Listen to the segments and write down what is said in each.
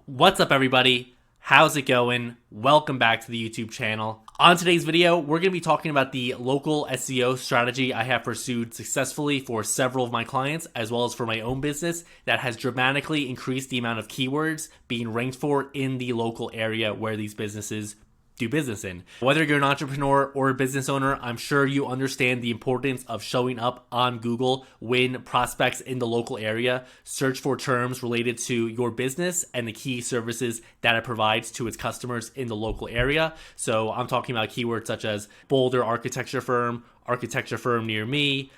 What's up, everybody? How's it going? Welcome back to the YouTube channel. On today's video, we're going to be talking about the local SEO strategy I have pursued successfully for several of my clients, as well as for my own business, that has dramatically increased the amount of keywords being ranked for in the local area where these businesses do business in. Whether you're an entrepreneur or a business owner, I'm sure you understand the importance of showing up on Google when prospects in the local area search for terms related to your business and the key services that it provides to its customers in the local area. So I'm talking about keywords such as Boulder architecture firm near me,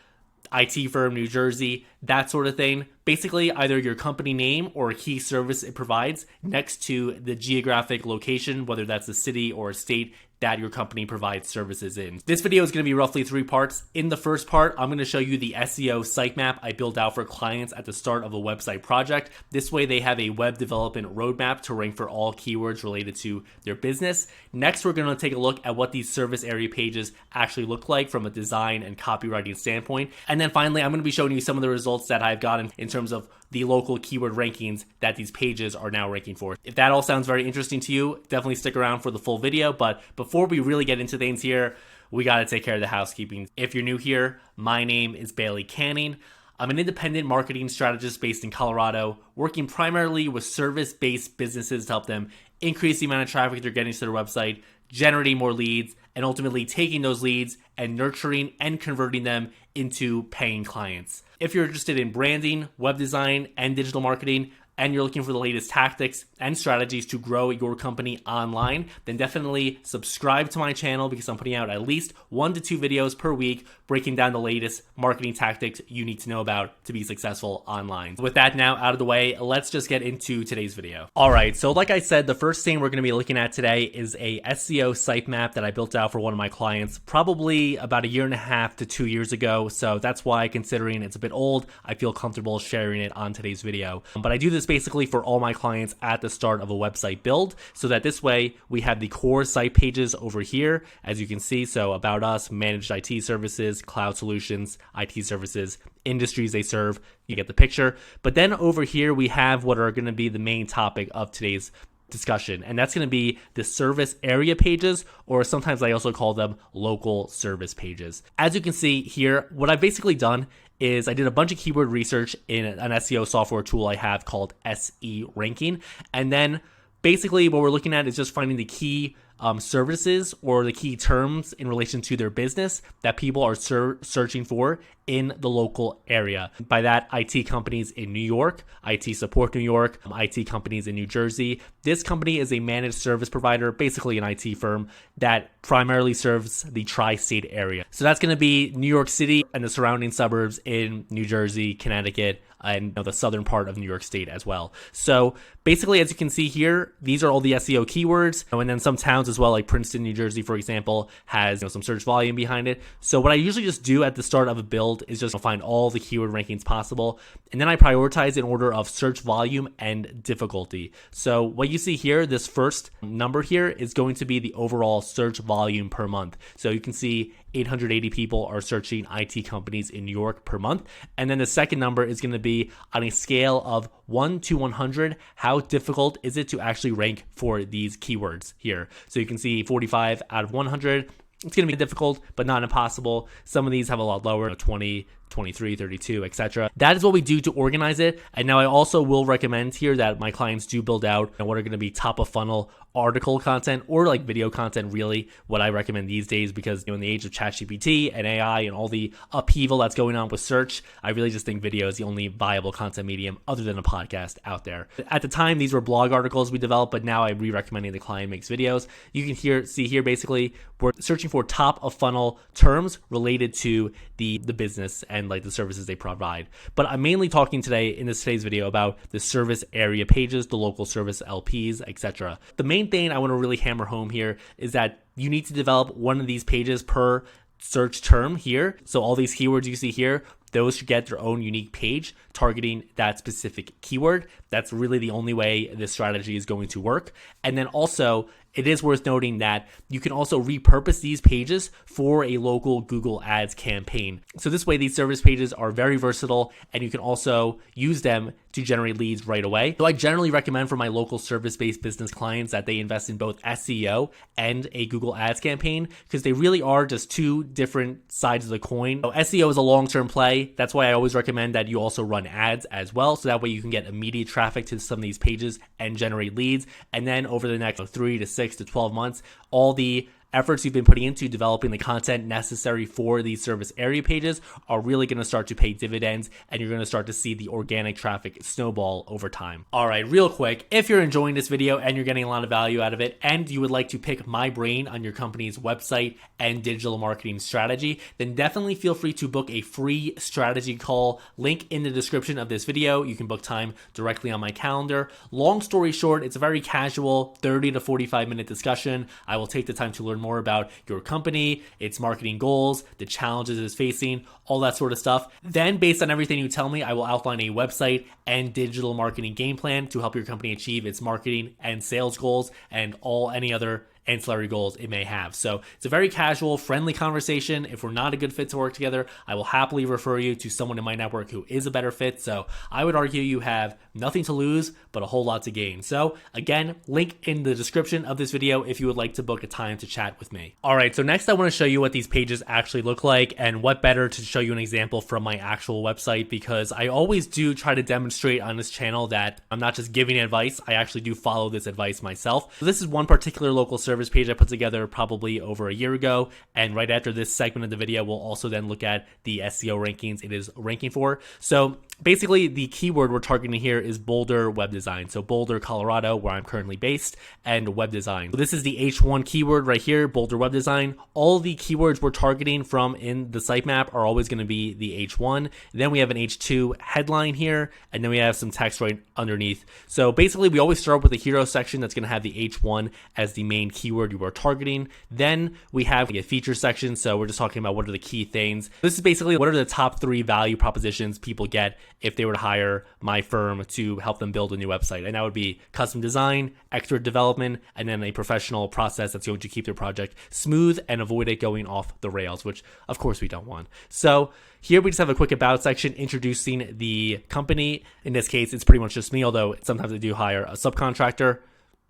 IT firm, New Jersey, that sort of thing. Basically, either your company name or a key service it provides next to the geographic location, whether that's a city or a state that your company provides services in. This video is going to be roughly 3 parts. In the first part, I'm going to show you the SEO sitemap I built out for clients at the start of a website project. This way they have a web development roadmap to rank for all keywords related to their business. Next, we're going to take a look at what these service area pages actually look like from a design and copywriting standpoint. And then finally, I'm going to be showing you some of the results that I've gotten in terms of the local keyword rankings that these pages are now ranking for. If that all sounds very interesting to you, definitely stick around for the full video. But before we really get into things here, we got to take care of the housekeeping. If you're new here, my name is Bailey Canning. I'm an independent marketing strategist based in Colorado, working primarily with service-based businesses to help them increase the amount of traffic they're getting to their website, generating more leads, and ultimately taking those leads and nurturing and converting them into paying clients. If you're interested in branding, web design, and digital marketing, and you're looking for the latest tactics and strategies to grow your company online, then definitely subscribe to my channel because I'm putting out at least 1 to 2 videos per week breaking down the latest marketing tactics you need to know about to be successful online. With that now out of the way, let's just get into today's video. All right, so like I said, the first thing we're going to be looking at today is a SEO sitemap that I built out for one of my clients probably about 1.5 to 2 years ago. So that's why, considering it's a bit old, I feel comfortable sharing it on today's video. But I do this basically for all my clients at the start of a website build, so that this way we have the core site pages over here, as you can see. So about us, managed IT services, cloud solutions, IT services, industries they serve, you get the picture. But then over here we have what are going to be the main topic of today's discussion, and that's going to be the service area pages, or sometimes I also call them local service pages. As you can see here, what I've basically done is I did a bunch of keyword research in an SEO software tool I have called SE Ranking, and then basically what we're looking at is just finding the key services or the key terms in relation to their business that people are searching for in the local area. By that, IT companies in New York, IT support New York, IT companies in New Jersey. This company is a managed service provider, basically an IT firm that primarily serves the tri-state area. So that's going to be New York City and the surrounding suburbs in New Jersey, Connecticut, and the southern part of New York State as well. So basically, as you can see here, these are all the SEO keywords. And then some towns as well, like Princeton, New Jersey, for example, has some search volume behind it. So what I usually just do at the start of a build is just find all the keyword rankings possible. And then I prioritize in order of search volume and difficulty. So what you see here, this first number here is going to be the overall search volume per month. So you can see 880 people are searching IT companies in New York per month. And then the second number is going to be on a scale of 1 to 100, how difficult is it to actually rank for these keywords here? So you can see 45 out of 100. It's going to be difficult, but not impossible. Some of these have a lot lower, 20, 23, 32, etc. That is what we do to organize it. And now I also will recommend here that my clients do build out what are going to be top of funnel article content or like video content, really what I recommend these days, because in the age of ChatGPT and AI and all the upheaval that's going on with search, I really just think video is the only viable content medium other than a podcast out there. At the time, these were blog articles we developed, but now I'm re-recommending the client makes videos. You can see here basically we're searching for top of funnel terms related to the business and like the services they provide. But I'm mainly talking today in today's video about the service area pages, the local service LPs, etc. The main thing I want to really hammer home here is that you need to develop one of these pages per search term here. So all these keywords you see here, those should get their own unique page targeting that specific keyword. That's really the only way this strategy is going to work. And then also, it is worth noting that you can also repurpose these pages for a local Google Ads campaign. So this way, these service pages are very versatile, and you can also use them to generate leads right away. So I generally recommend for my local service-based business clients that they invest in both SEO and a Google Ads campaign, because they really are just two different sides of the coin. So SEO is a long-term play. That's why I always recommend that you also run ads as well. So that way you can get immediate traffic to some of these pages and generate leads. And then over the next 3 to 6 to 12 months, all the efforts you've been putting into developing the content necessary for these service area pages are really going to start to pay dividends, and you're going to start to see the organic traffic snowball over time. All right, real quick, if you're enjoying this video and you're getting a lot of value out of it, and you would like to pick my brain on your company's website and digital marketing strategy, then definitely feel free to book a free strategy call. Link in the description of this video. You can book time directly on my calendar. Long story short, it's a very casual 30 to 45 minute discussion. I will take the time to learn more about your company, its marketing goals, the challenges it's facing, all that sort of stuff. Then, based on everything you tell me, I will outline a website and digital marketing game plan to help your company achieve its marketing and sales goals and any other ancillary goals it may have. So it's a very casual, friendly conversation. If we're not a good fit to work together, I will happily refer you to someone in my network who is a better fit. So I would argue you have nothing to lose, but a whole lot to gain. So again, link in the description of this video if you would like to book a time to chat with me. All right, so next I want to show you what these pages actually look like, and what better to show you an example from my actual website, because I always do try to demonstrate on this channel that I'm not just giving advice, I actually do follow this advice myself. So this is one particular local service page I put together probably over a year ago, and right after this segment of the video we'll also then look at the SEO rankings it is ranking for. So basically the keyword we're targeting here is Boulder web design. So Boulder, Colorado, where I'm currently based, and web design. So this is the H1 keyword right here, Boulder web design. All the keywords we're targeting from in the sitemap are always going to be the H1. Then we have an H2 headline here, and then we have some text right underneath. So basically we always start with the hero section that's going to have the H1 as the main keyword you are targeting. Then we have a feature section. So we're just talking about what are the key things. This is basically what are the top 3 value propositions people get if they were to hire my firm to help them build a new website. And that would be custom design, expert development, and then a professional process that's going to keep their project smooth and avoid it going off the rails, which of course we don't want. So here we just have a quick about section introducing the company. In this case, it's pretty much just me, although sometimes I do hire a subcontractor.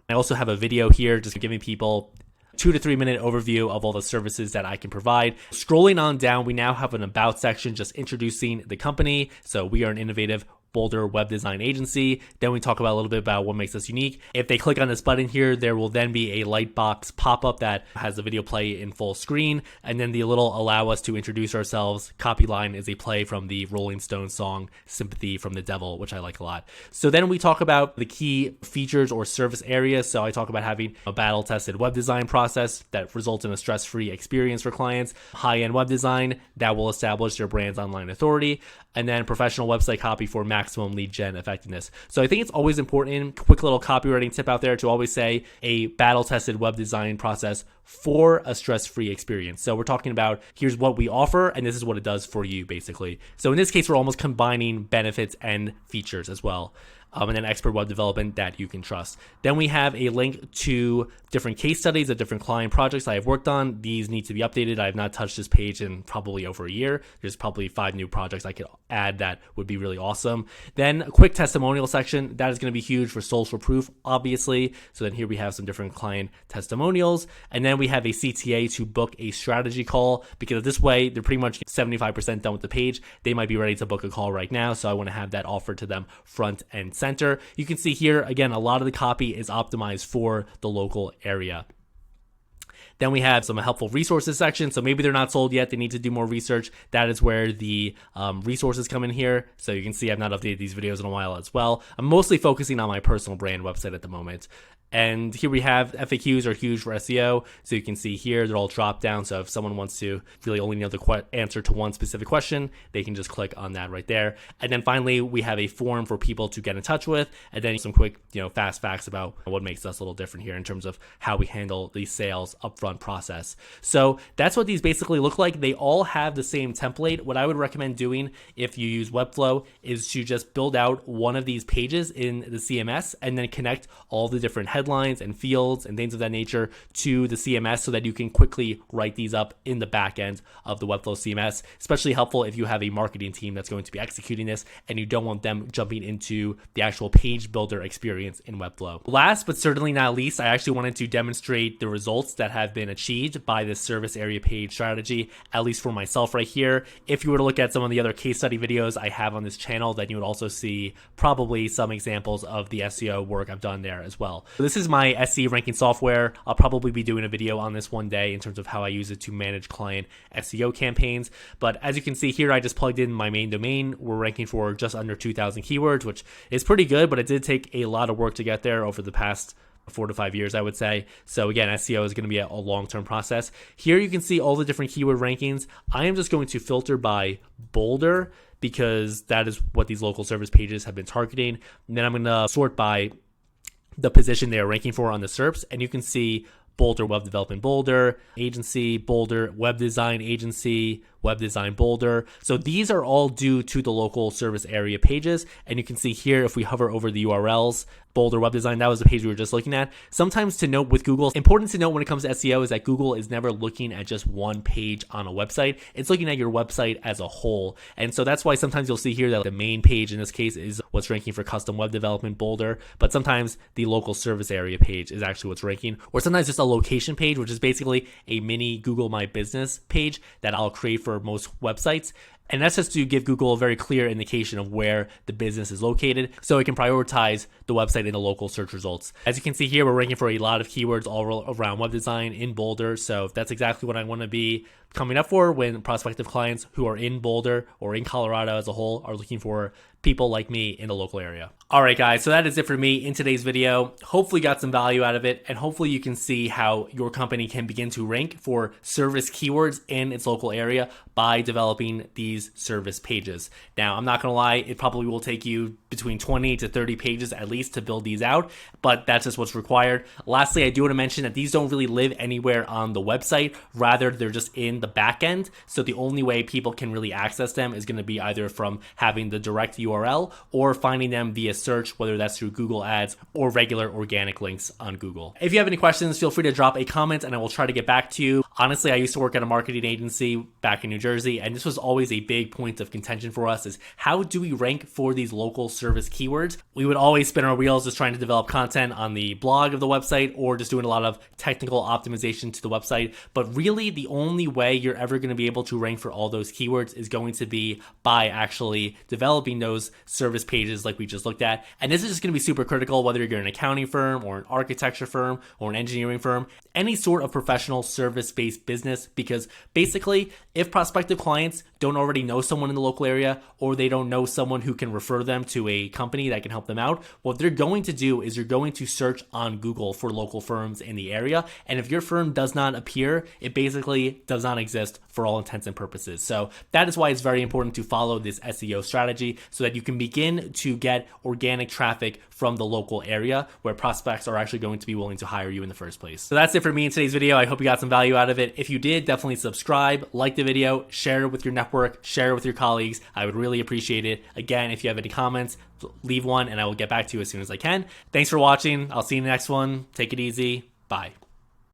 I also have a video here just giving people 2 to 3 minute overview of all the services that I can provide. Scrolling on down, we now have an about section just introducing the company. So we are an innovative Boulder web design agency. Then we talk about a little bit about what makes us unique. If they click on this button here, there will then be a light box pop-up that has the video play in full screen, and then the little allow us to introduce ourselves copy line is a play from the Rolling Stones song Sympathy from the Devil, which I like a lot. So then we talk about the key features or service areas. So I talk about having a battle-tested web design process that results in a stress-free experience for clients, high-end web design that will establish their brand's online authority, and then professional website copy for maximum lead gen effectiveness. So I think it's always important, quick little copywriting tip out there, to always say a battle-tested web design process for a stress-free experience. So we're talking about here's what we offer and this is what it does for you, basically. So in this case, we're almost combining benefits and features as well. And then expert web development that you can trust. Then we have a link to different case studies of different client projects I have worked on. These need to be updated. I have not touched this page in probably over a year. There's probably 5 new projects I could add that would be really awesome. Then a quick testimonial section. That is going to be huge for social proof, obviously. So then here we have some different client testimonials. And then we have a CTA to book a strategy call, because this way they're pretty much 75% done with the page. They might be ready to book a call right now. So I want to have that offered to them front and center. You can see here, again, a lot of the copy is optimized for the local area. Then we have some helpful resources section. So maybe they're not sold yet. They need to do more research. That is where the resources come in here. So you can see I've not updated these videos in a while as well. I'm mostly focusing on my personal brand website at the moment. And here we have FAQs are huge for SEO. So you can see here, they're all dropped down. So if someone wants to really only know the answer to one specific question, they can just click on that right there. And then finally, we have a form for people to get in touch with. And then some quick, fast facts about what makes us a little different here in terms of how we handle these sales upfront run process. So that's what these basically look like. They all have the same template. What I would recommend doing if you use Webflow is to just build out one of these pages in the CMS and then connect all the different headlines and fields and things of that nature to the CMS so that you can quickly write these up in the back end of the Webflow CMS. Especially helpful if you have a marketing team that's going to be executing this and you don't want them jumping into the actual page builder experience in Webflow. Last but certainly not least, I actually wanted to demonstrate the results that have been achieved by this service area page strategy, at least for myself right here. If you were to look at some of the other case study videos I have on this channel, then you would also see probably some examples of the SEO work I've done there as well. So this is my SE ranking software. I'll probably be doing a video on this one day in terms of how I use it to manage client SEO campaigns. But as you can see here, I just plugged in my main domain. We're ranking for just under 2,000 keywords, which is pretty good, but it did take a lot of work to get there over the past 4 to 5 years, I would say. So again, SEO is going to be a long-term process. Here you can see all the different keyword rankings. I am just going to filter by Boulder because that is what these local service pages have been targeting. And then I'm going to sort by the position they are ranking for on the SERPs. And you can see Boulder Web Development Boulder, Agency, Boulder Web Design Agency, Web Design Boulder. So these are all due to the local service area pages. And you can see here, if we hover over the URLs, Boulder Web Design, that was the page we were just looking at. Sometimes to note with Google, important to note when it comes to SEO is that Google is never looking at just one page on a website. It's looking at your website as a whole. And so that's why sometimes you'll see here that the main page in this case is what's ranking for custom web development Boulder, but sometimes the local service area page is actually what's ranking, or sometimes just a location page, which is basically a mini Google My Business page that I'll create for most websites. And that's just to give Google a very clear indication of where the business is located so it can prioritize the website in the local search results. As you can see here, we're ranking for a lot of keywords all around web design in Boulder. So that's exactly what I want to be coming up for when prospective clients who are in Boulder or in Colorado as a whole are looking for people like me in the local area. All right, guys, so that is it for me in today's video. Hopefully got some value out of it, and hopefully you can see how your company can begin to rank for service keywords in its local area by developing these service pages. Now, I'm not gonna lie, it probably will take you between 20 to 30 pages at least to build these out, but that's just what's required. Lastly, I do want to mention that these don't really live anywhere on the website. Rather, they're just in the back end. So the only way people can really access them is going to be either from having the direct URL or finding them via search, whether that's through Google Ads or regular organic links on Google. If you have any questions, feel free to drop a comment and I will try to get back to you. Honestly, I used to work at a marketing agency back in New Jersey, and this was always a big point of contention for us is how do we rank for these local service keywords? We would always spin our wheels just trying to develop content on the blog of the website or just doing a lot of technical optimization to the website. But really the only way you're ever going to be able to rank for all those keywords is going to be by actually developing those service pages like we just looked at. And this is just going to be super critical whether you're an accounting firm or an architecture firm or an engineering firm, any sort of professional service-based business, because basically if prospective clients don't already know someone in the local area or they don't know someone who can refer them to a company that can help them out, what they're going to do is you're going to search on Google for local firms in the area. And if your firm does not appear, it basically does not exist for all intents and purposes. So that is why it's very important to follow this SEO strategy so that you can begin to get organic traffic from the local area where prospects are actually going to be willing to hire you in the first place. So that's it for me in today's video. I hope you got some value out of it. If you did, definitely subscribe, like the video, share it with your network, share it with your colleagues. I would really appreciate it. Again, if you have any comments, leave one and I will get back to you as soon as I can. Thanks for watching. I'll see you in the next one. Take it easy. Bye.